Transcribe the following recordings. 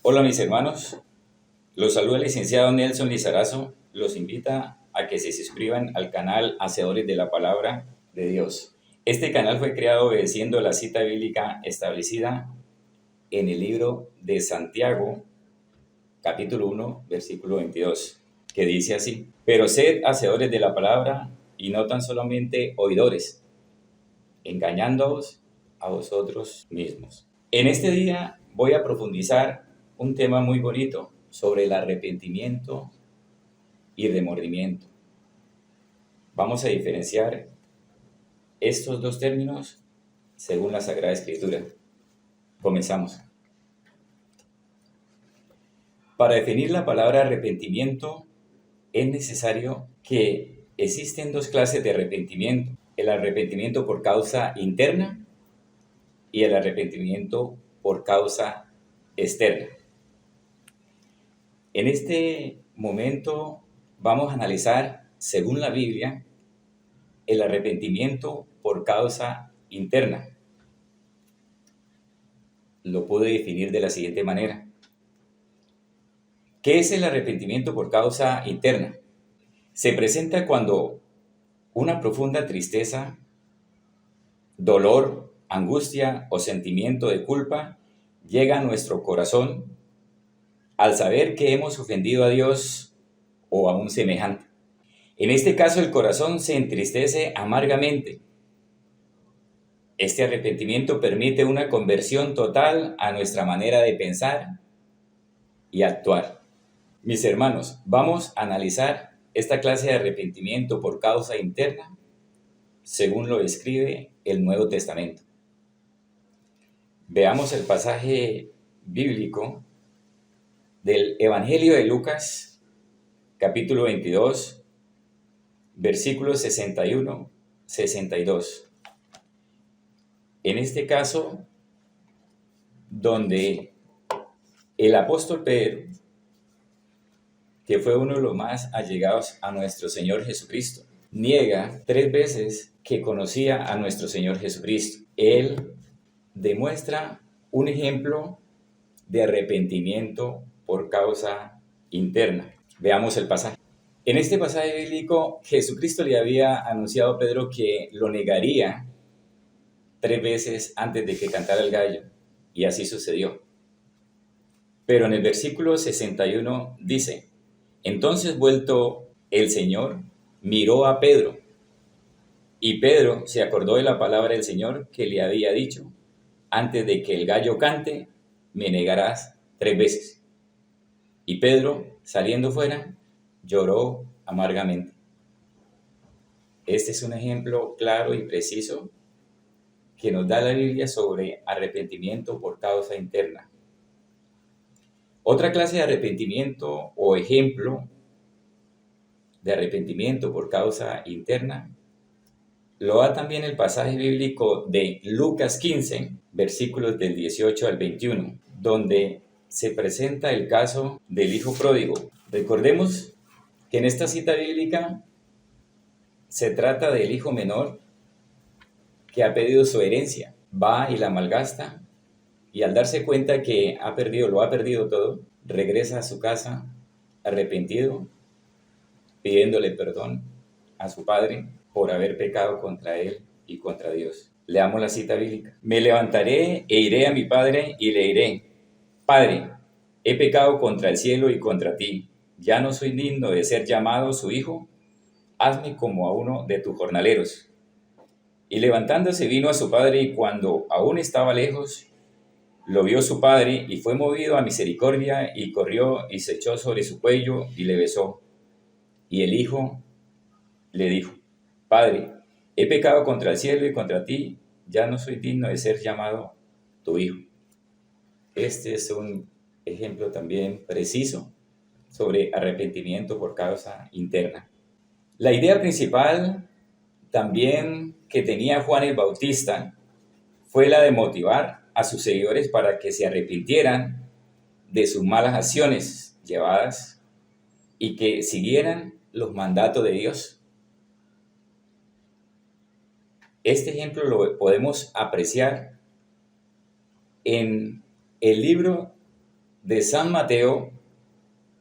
Hola mis hermanos, los saluda el licenciado Nelson Lizarazo, los invita a que se suscriban al canal Hacedores de la Palabra de Dios. Este canal fue creado obedeciendo la cita bíblica establecida en el libro de Santiago, capítulo 1, versículo 22, que dice así: pero sed hacedores de la palabra y no tan solamente oidores, engañándoos a vosotros mismos. En este día voy a profundizar un tema muy bonito sobre el arrepentimiento y remordimiento. Vamos a diferenciar estos dos términos según la Sagrada Escritura. Comenzamos. Para definir la palabra arrepentimiento es necesario que existen dos clases de arrepentimiento: el arrepentimiento por causa interna y el arrepentimiento por causa externa. En este momento vamos a analizar, según la Biblia, el arrepentimiento por causa interna. Lo pude definir de la siguiente manera. ¿Qué es el arrepentimiento por causa interna? Se presenta cuando una profunda tristeza, dolor, angustia o sentimiento de culpa llega a nuestro corazón al saber que hemos ofendido a Dios o a un semejante. En este caso, el corazón se entristece amargamente. Este arrepentimiento permite una conversión total a nuestra manera de pensar y actuar. Mis hermanos, vamos a analizar esta clase de arrepentimiento por causa interna según lo describe el Nuevo Testamento. Veamos el pasaje bíblico del Evangelio de Lucas, capítulo 22, versículos 61-62. En este caso, donde el apóstol Pedro, que fue uno de los más allegados a nuestro Señor Jesucristo, niega 3 veces que conocía a nuestro Señor Jesucristo. Él demuestra un ejemplo de arrepentimiento por causa interna. Veamos el pasaje. En este pasaje bíblico, Jesucristo le había anunciado a Pedro que lo negaría 3 veces antes de que cantara el gallo, y así sucedió. Pero en el versículo 61 dice: entonces vuelto el Señor, miró a Pedro, y Pedro se acordó de la palabra del Señor que le había dicho: antes de que el gallo cante, me negarás 3 veces. Y Pedro, saliendo fuera, lloró amargamente. Este es un ejemplo claro y preciso que nos da la Biblia sobre arrepentimiento por causa interna. Otra clase de arrepentimiento o ejemplo de arrepentimiento por causa interna lo da también el pasaje bíblico de Lucas 15, versículos del 18 al 21, donde se presenta el caso del hijo pródigo. Recordemos que en esta cita bíblica se trata del hijo menor que ha pedido su herencia, va y la malgasta, y al darse cuenta que lo ha perdido todo, regresa a su casa arrepentido, pidiéndole perdón a su padre por haber pecado contra él y contra Dios. Leamos la cita bíblica. Me levantaré e iré a mi padre y le diré: Padre, he pecado contra el cielo y contra ti, ya no soy digno de ser llamado su hijo, hazme como a uno de tus jornaleros. Y levantándose vino a su padre, y cuando aún estaba lejos, lo vio su padre, y fue movido a misericordia, y corrió y se echó sobre su cuello y le besó. Y el hijo le dijo: Padre, he pecado contra el cielo y contra ti, ya no soy digno de ser llamado tu hijo. Este es un ejemplo también preciso sobre arrepentimiento por causa interna. La idea principal también que tenía Juan el Bautista fue la de motivar a sus seguidores para que se arrepintieran de sus malas acciones llevadas y que siguieran los mandatos de Dios. Este ejemplo lo podemos apreciar en el libro de San Mateo,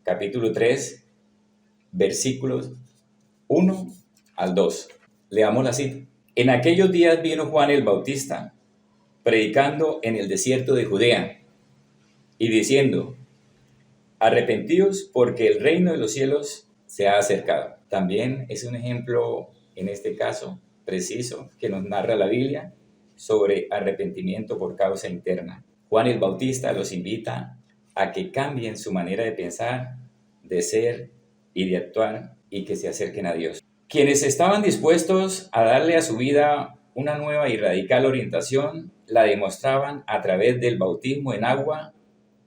capítulo 3, versículos 1 al 2. Leamos la cita. En aquellos días vino Juan el Bautista, predicando en el desierto de Judea, y diciendo: arrepentíos, porque el reino de los cielos se ha acercado. También es un ejemplo, en este caso, preciso, que nos narra la Biblia sobre arrepentimiento por causa interna. Juan el Bautista los invita a que cambien su manera de pensar, de ser y de actuar, y que se acerquen a Dios. Quienes estaban dispuestos a darle a su vida una nueva y radical orientación, la demostraban a través del bautismo en agua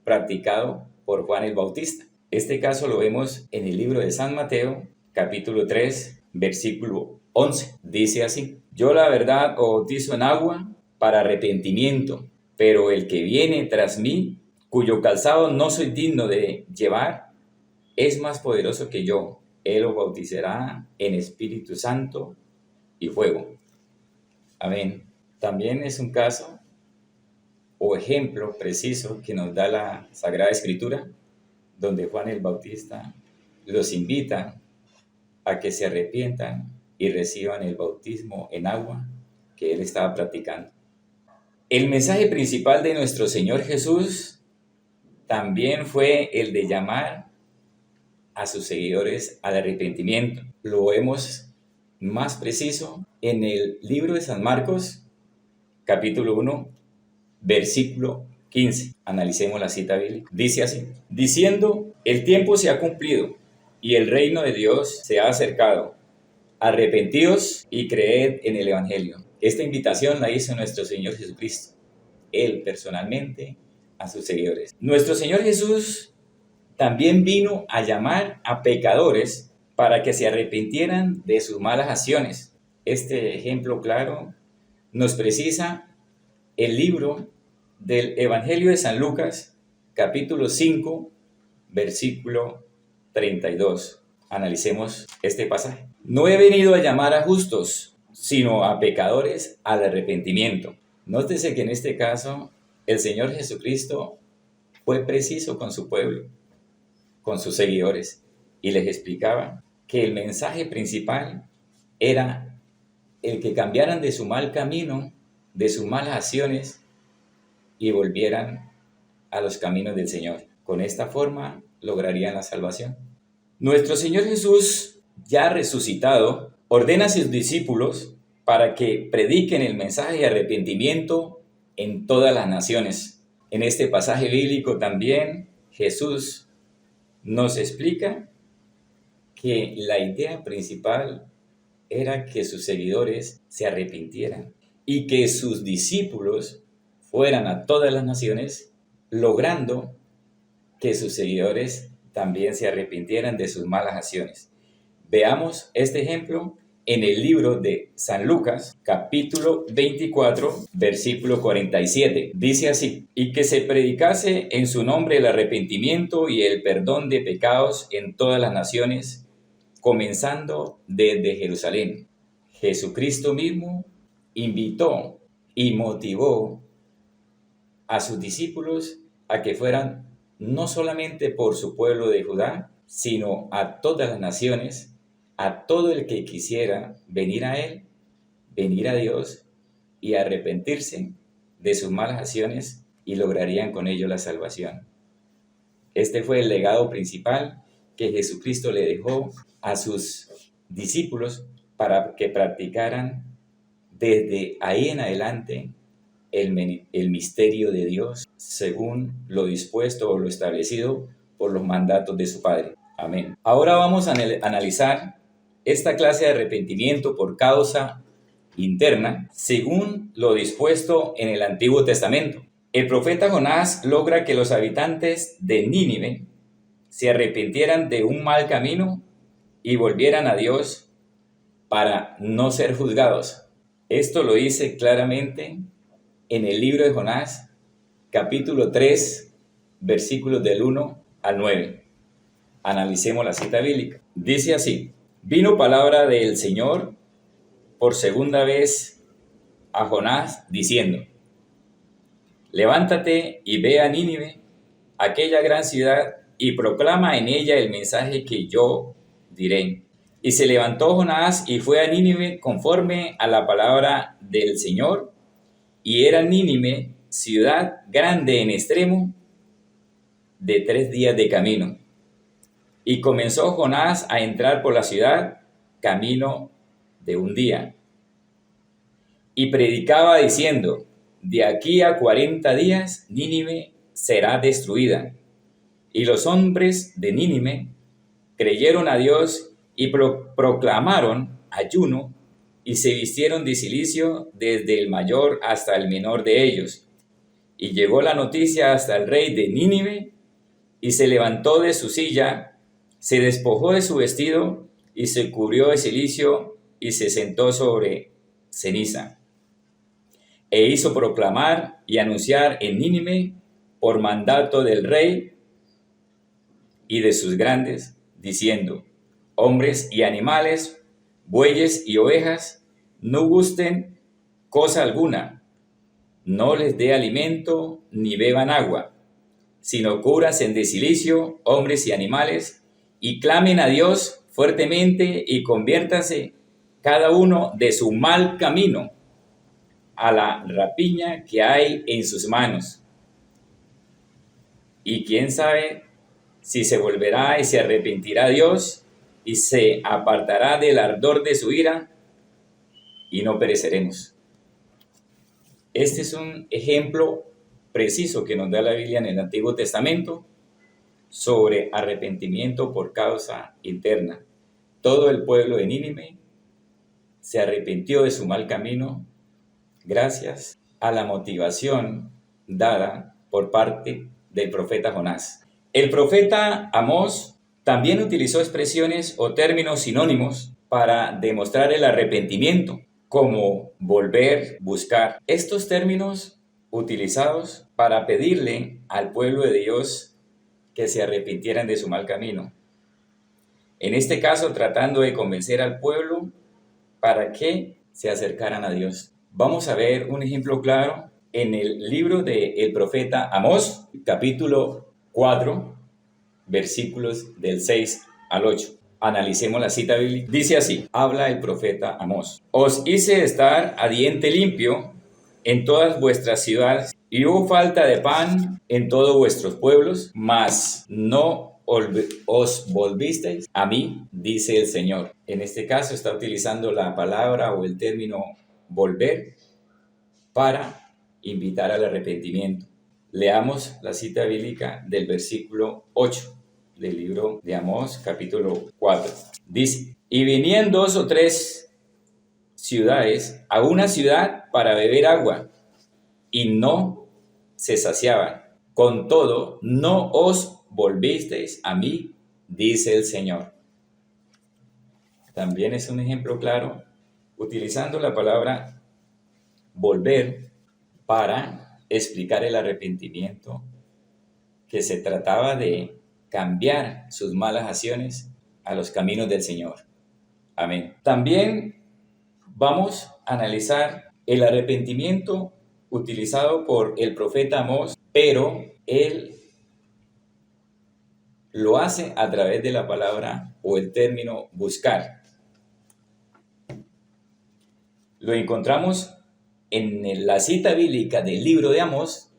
practicado por Juan el Bautista. Este caso lo vemos en el libro de San Mateo, capítulo 3, versículo 11. Dice así: yo la verdad os bautizo en agua para arrepentimiento, pero el que viene tras mí, cuyo calzado no soy digno de llevar, es más poderoso que yo. Él os bautizará en Espíritu Santo y fuego. Amén. También es un caso o ejemplo preciso que nos da la Sagrada Escritura, donde Juan el Bautista los invita a que se arrepientan y reciban el bautismo en agua que él estaba practicando. El mensaje principal de nuestro Señor Jesús también fue el de llamar a sus seguidores al arrepentimiento. Lo vemos más preciso en el libro de San Marcos, capítulo 1, versículo 15. Analicemos la cita bíblica. Dice así: diciendo: el tiempo se ha cumplido y el reino de Dios se ha acercado. Arrepentíos y creed en el Evangelio. Esta invitación la hizo nuestro Señor Jesucristo, Él personalmente, a sus seguidores. Nuestro Señor Jesús también vino a llamar a pecadores para que se arrepintieran de sus malas acciones. Este ejemplo claro nos precisa el libro del Evangelio de San Lucas, capítulo 5, versículo 32. Analicemos este pasaje. No he venido a llamar a justos, sino a pecadores al arrepentimiento. Nótese que en este caso el Señor Jesucristo fue preciso con su pueblo, con sus seguidores, y les explicaba que el mensaje principal era el que cambiaran de su mal camino, de sus malas acciones, y volvieran a los caminos del Señor. Con esta forma lograrían la salvación. Nuestro Señor Jesús, ya resucitado, ordena a sus discípulos para que prediquen el mensaje de arrepentimiento en todas las naciones. En este pasaje bíblico también Jesús nos explica que la idea principal era que sus seguidores se arrepintieran y que sus discípulos fueran a todas las naciones, logrando que sus seguidores también se arrepintieran de sus malas acciones. Veamos este ejemplo en el libro de San Lucas, capítulo 24, versículo 47. Dice así: y que se predicase en su nombre el arrepentimiento y el perdón de pecados en todas las naciones, comenzando desde Jerusalén. Jesucristo mismo invitó y motivó a sus discípulos a que fueran no solamente por su pueblo de Judá, sino a todas las naciones, a todo el que quisiera venir a Él, venir a Dios y arrepentirse de sus malas acciones, y lograrían con ello la salvación. Este fue el legado principal que Jesucristo le dejó a sus discípulos para que practicaran desde ahí en adelante el misterio de Dios según lo dispuesto o lo establecido por los mandatos de su Padre. Amén. Ahora vamos a analizar esta clase de arrepentimiento por causa interna según lo dispuesto en el Antiguo Testamento. El profeta Jonás logra que los habitantes de Nínive se arrepintieran de un mal camino y volvieran a Dios para no ser juzgados. Esto lo dice claramente en el libro de Jonás, capítulo 3, versículos del 1 al 9. Analicemos la cita bíblica. Dice así: vino palabra del Señor por segunda vez a Jonás diciendo: levántate y ve a Nínive, aquella gran ciudad y proclama en ella el mensaje que yo diré. Y se levantó Jonás y fue a Nínive conforme a la palabra del Señor, y era Nínive ciudad grande en extremo, de 3 días de camino. Y comenzó Jonás a entrar por la ciudad, camino de 1 día. Y predicaba diciendo: de aquí a 40 días Nínive será destruida. Y los hombres de Nínive creyeron a Dios y proclamaron ayuno, y se vistieron de cilicio desde el mayor hasta el menor de ellos. Y llegó la noticia hasta el rey de Nínive, y se levantó de su silla, se despojó de su vestido, y se cubrió de cilicio, y se sentó sobre ceniza. E hizo proclamar y anunciar en Nínive, por mandato del rey y de sus grandes, diciendo: hombres y animales, bueyes y ovejas, no gusten cosa alguna, no les dé alimento ni beban agua, sino cúbranse de cilicio, hombres y animales, y clamen a Dios fuertemente, y conviértase cada uno de su mal camino a la rapiña que hay en sus manos. Y quién sabe si se volverá y se arrepentirá Dios y se apartará del ardor de su ira, y no pereceremos. Este es un ejemplo preciso que nos da la Biblia en el Antiguo Testamento sobre arrepentimiento por causa interna. Todo el pueblo de Nínive se arrepintió de su mal camino gracias a la motivación dada por parte del profeta Jonás. El profeta Amós también utilizó expresiones o términos sinónimos para demostrar el arrepentimiento, como volver, buscar. Estos términos utilizados para pedirle al pueblo de Dios que se arrepintieran de su mal camino. En este caso, tratando de convencer al pueblo para que se acercaran a Dios. Vamos a ver un ejemplo claro en el libro del profeta Amós, capítulo 4, versículos del 6 al 8. Analicemos la cita bíblica. Dice así: habla el profeta Amós: os hice estar a diente limpio en todas vuestras ciudades, y hubo falta de pan en todos vuestros pueblos, mas no os volvisteis a mí, dice el Señor. En este caso está utilizando la palabra o el término volver para invitar al arrepentimiento. Leamos la cita bíblica del versículo 8 del libro de Amós, capítulo 4. Dice: y venían 2 o 3 ciudades a una ciudad para beber agua, y no se saciaban. Con todo, no os volvisteis a mí, dice el Señor. También es un ejemplo claro, utilizando la palabra volver para explicar el arrepentimiento, que se trataba de cambiar sus malas acciones a los caminos del Señor. Amén. También vamos a analizar el arrepentimiento utilizado por el profeta Amós, pero él lo hace a través de la palabra o el término buscar. Lo encontramos en la cita bíblica del libro de Amós,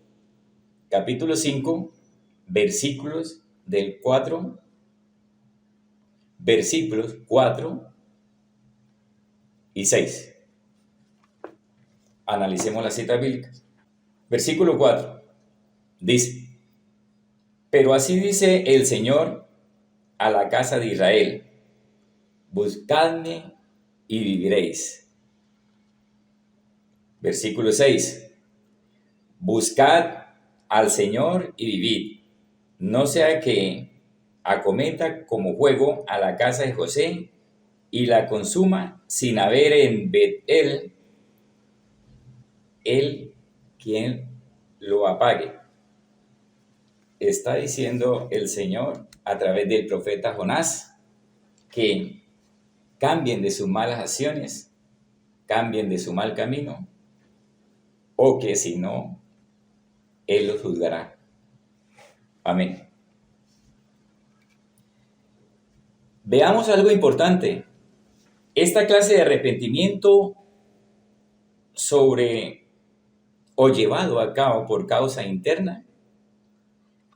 capítulo 5, versículos 4 y 6. Analicemos la cita bíblica. Versículo 4 dice: pero así dice el Señor a la casa de Israel: buscadme y viviréis. Versículo 6: buscad al Señor y vivid, no sea que acometa como fuego a la casa de José y la consuma sin haber en Bet-el el quien lo apague. Está diciendo el Señor a través del profeta Jonás que cambien de sus malas acciones, cambien de su mal camino, o que si no, Él los juzgará. Amén. Veamos algo importante. Esta clase de arrepentimiento sobre o llevado a cabo por causa interna,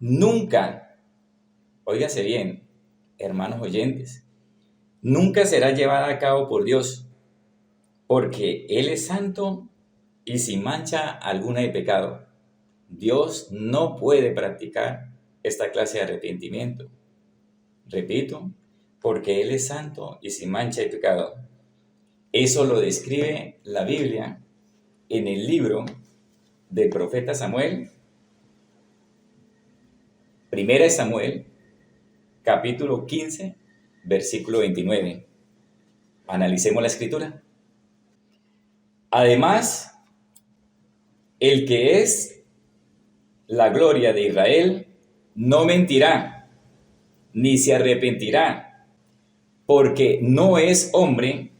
nunca, óigase bien, hermanos oyentes, nunca será llevada a cabo por Dios, porque Él es santo y sin mancha alguna de pecado. Dios no puede practicar esta clase de arrepentimiento. Repito, porque Él es santo y sin mancha de pecado. Eso lo describe la Biblia en el libro del profeta Samuel, 1 Samuel, capítulo 15, versículo 29. Analicemos la escritura. Además, el que es la gloria de Israel no mentirá, ni se arrepentirá, porque no es hombre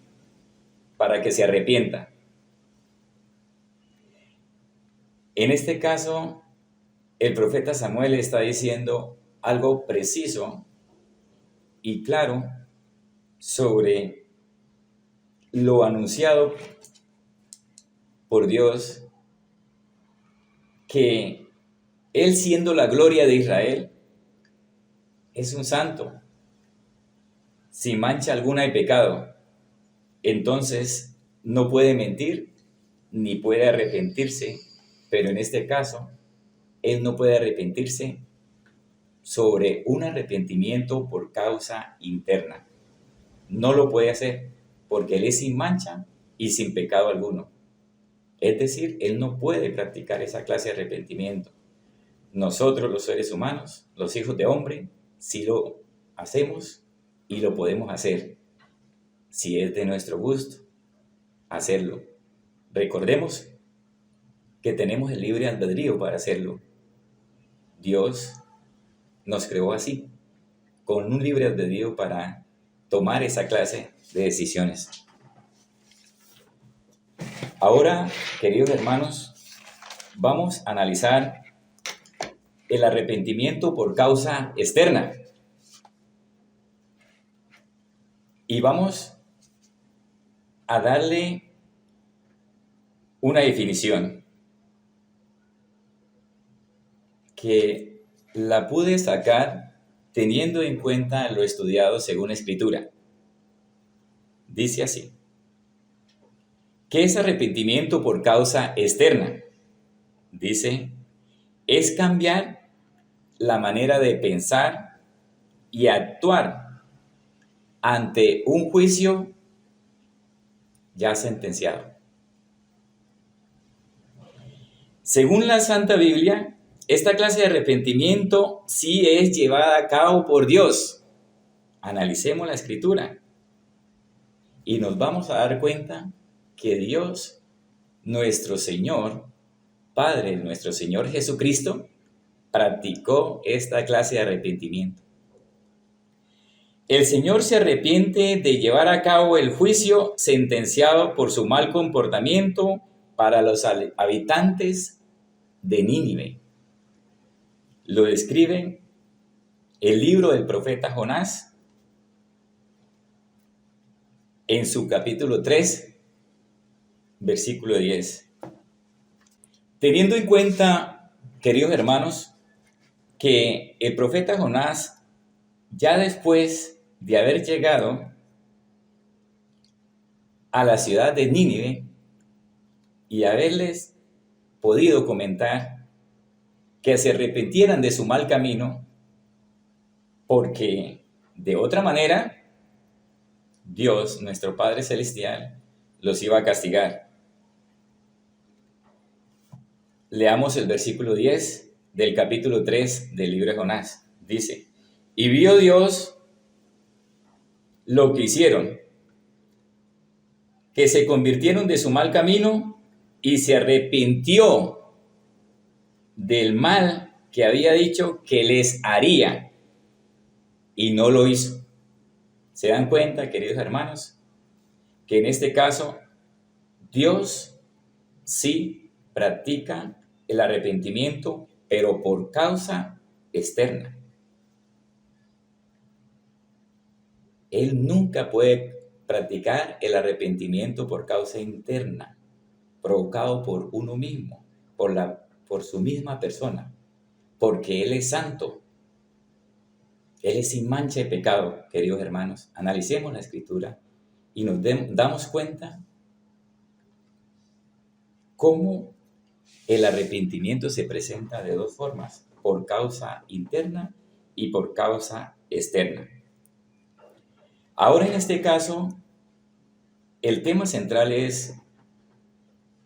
para que se arrepienta. En este caso, el profeta Samuel está diciendo algo preciso y claro sobre lo anunciado por Dios, que Él, siendo la gloria de Israel, es un santo, sin mancha alguna de pecado. Entonces no puede mentir ni puede arrepentirse, pero en este caso Él no puede arrepentirse sobre un arrepentimiento por causa interna. No lo puede hacer porque Él es sin mancha y sin pecado alguno. Es decir, Él no puede practicar esa clase de arrepentimiento. Nosotros, los seres humanos, los hijos de hombre, sí lo hacemos y lo podemos hacer, si es de nuestro gusto hacerlo. Recordemos que tenemos el libre albedrío para hacerlo. Dios nos creó así, con un libre albedrío para tomar esa clase de decisiones. Ahora, queridos hermanos, vamos a analizar el arrepentimiento por causa externa. Y vamos a darle una definición que la pude sacar teniendo en cuenta lo estudiado según Escritura. Dice así: ¿qué es arrepentimiento por causa externa? Dice, es cambiar la manera de pensar y actuar ante un juicio ya sentenciado. Según la Santa Biblia, esta clase de arrepentimiento sí es llevada a cabo por Dios. Analicemos la Escritura y nos vamos a dar cuenta que Dios, nuestro Señor, Padre, nuestro Señor Jesucristo, practicó esta clase de arrepentimiento. El Señor se arrepiente de llevar a cabo el juicio sentenciado por su mal comportamiento para los habitantes de Nínive. Lo describe el libro del profeta Jonás en su capítulo 3, versículo 10. Teniendo en cuenta, queridos hermanos, que el profeta Jonás, ya después de haber llegado a la ciudad de Nínive y haberles podido comentar que se arrepintieran de su mal camino, porque de otra manera Dios, nuestro Padre Celestial, los iba a castigar. Leamos el versículo 10 del capítulo 3 del libro de Jonás. Dice, y vio Dios lo que hicieron, que se convirtieron de su mal camino y se arrepintió del mal que había dicho que les haría y no lo hizo. ¿Se dan cuenta, queridos hermanos, que en este caso Dios sí practica el arrepentimiento, pero por causa externa. Él nunca puede practicar el arrepentimiento por causa interna, provocado por uno mismo, por su misma persona, porque Él es santo. Él es sin mancha de pecado, queridos hermanos. Analicemos la Escritura y nos damos cuenta cómo el arrepentimiento se presenta de dos formas, por causa interna y por causa externa. Ahora, en este caso, el tema central es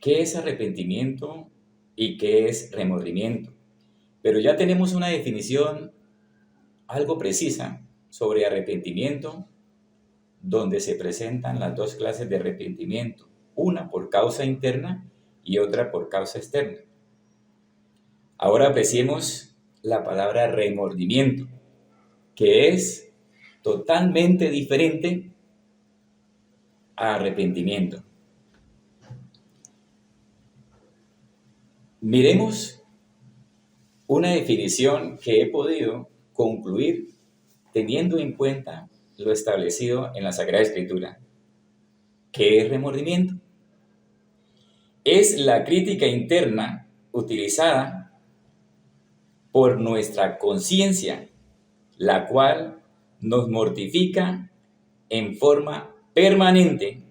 qué es arrepentimiento y qué es remordimiento. Pero ya tenemos una definición algo precisa sobre arrepentimiento, donde se presentan las dos clases de arrepentimiento, una por causa interna y otra por causa externa. Ahora apreciemos la palabra remordimiento, que es totalmente diferente a arrepentimiento. Miremos una definición que he podido concluir teniendo en cuenta lo establecido en la Sagrada Escritura. ¿Qué es remordimiento? Es la crítica interna utilizada por nuestra conciencia, la cual nos mortifica en forma permanente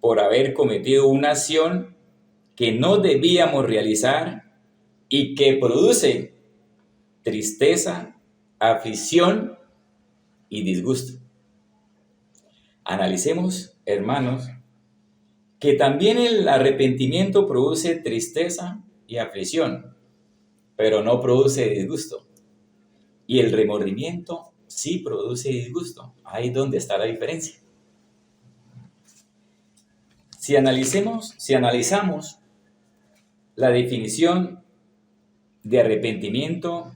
por haber cometido una acción que no debíamos realizar y que produce tristeza, aflicción y disgusto. Analicemos, hermanos, que también el arrepentimiento produce tristeza y aflicción, pero no produce disgusto. Y el remordimiento sí produce disgusto. Ahí es donde está la diferencia. Si analizamos la definición de arrepentimiento,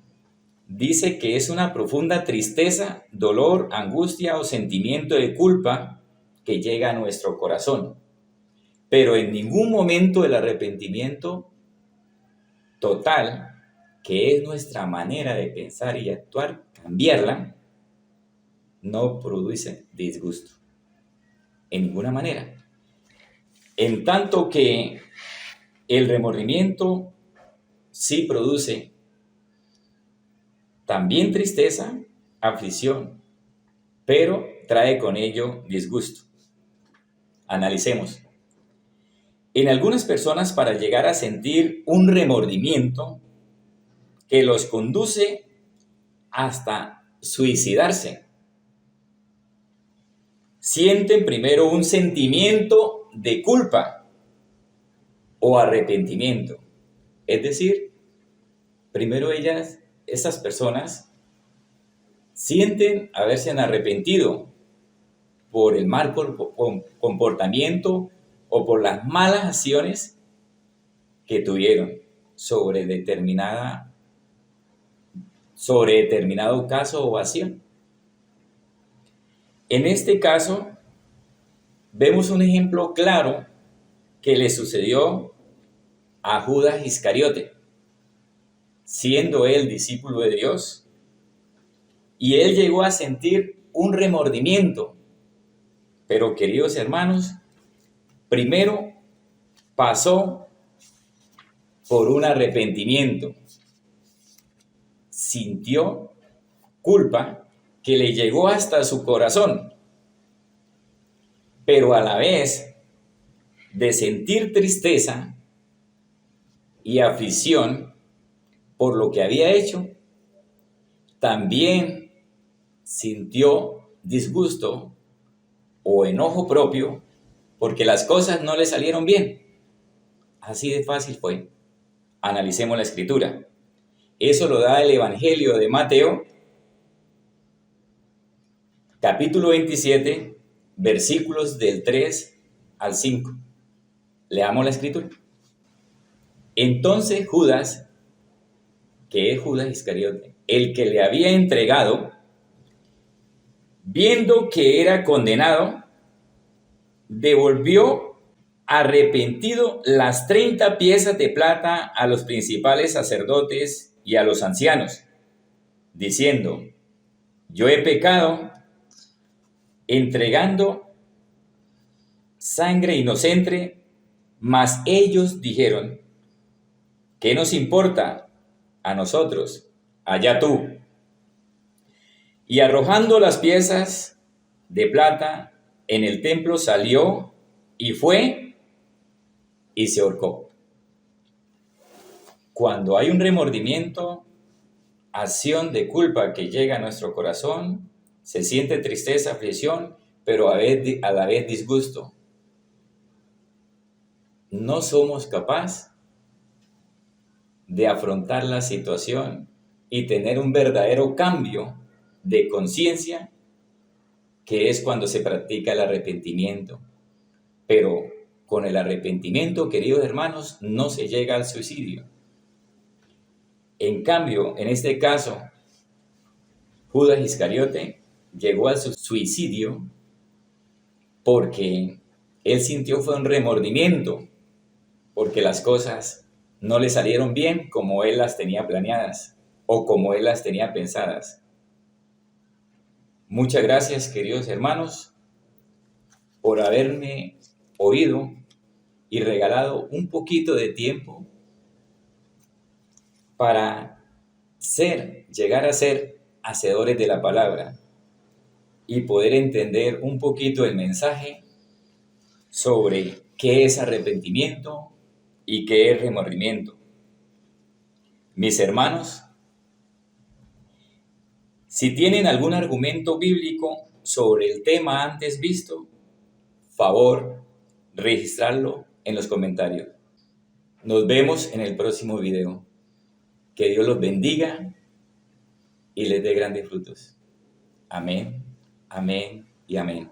dice que es una profunda tristeza, dolor, angustia o sentimiento de culpa que llega a nuestro corazón. Pero en ningún momento el arrepentimiento total, que es nuestra manera de pensar y actuar, cambiarla, no produce disgusto. En ninguna manera. En tanto que el remordimiento sí produce también tristeza, aflicción, pero trae con ello disgusto. Analicemos. En algunas personas, para llegar a sentir un remordimiento que los conduce hasta suicidarse, sienten primero un sentimiento de culpa o arrepentimiento. Es decir, primero estas personas sienten haberse arrepentido por el mal comportamiento o por las malas acciones que tuvieron sobre determinado caso o acción. En este caso, vemos un ejemplo claro que le sucedió a Judas Iscariote, siendo él discípulo de Dios, y él llegó a sentir un remordimiento. Pero, queridos hermanos, primero pasó por un arrepentimiento. Sintió culpa que le llegó hasta su corazón. Pero a la vez de sentir tristeza y aflicción por lo que había hecho, también sintió disgusto o enojo propio porque las cosas no le salieron bien. Así de fácil fue. Analicemos la Escritura. Eso lo da el Evangelio de Mateo, capítulo 27, versículos del 3 al 5. Leamos la Escritura. Entonces Judas, que es Judas Iscariote, el que le había entregado, viendo que era condenado, devolvió arrepentido las 30 piezas de plata a los principales sacerdotes y a los ancianos, diciendo: yo he pecado entregando sangre inocente, mas ellos dijeron: ¿qué nos importa a nosotros? Allá tú. Y arrojando las piezas de plata en el templo, salió y fue y se ahorcó. Cuando hay un remordimiento, acción de culpa que llega a nuestro corazón, se siente tristeza, aflicción, pero a la vez disgusto. No somos capaces de afrontar la situación y tener un verdadero cambio de conciencia, que es cuando se practica el arrepentimiento. Pero con el arrepentimiento, queridos hermanos, no se llega al suicidio. En cambio, en este caso, Judas Iscariote llegó al suicidio porque él sintió fue un remordimiento, porque las cosas no le salieron bien como él las tenía planeadas o como él las tenía pensadas. Muchas gracias, queridos hermanos, por haberme oído y regalado un poquito de tiempo para llegar a ser hacedores de la palabra y poder entender un poquito el mensaje sobre qué es arrepentimiento y qué es remordimiento. Mis hermanos, si tienen algún argumento bíblico sobre el tema antes visto, favor registrarlo en los comentarios. Nos vemos en el próximo video. Que Dios los bendiga y les dé grandes frutos. Amén, amén y amén.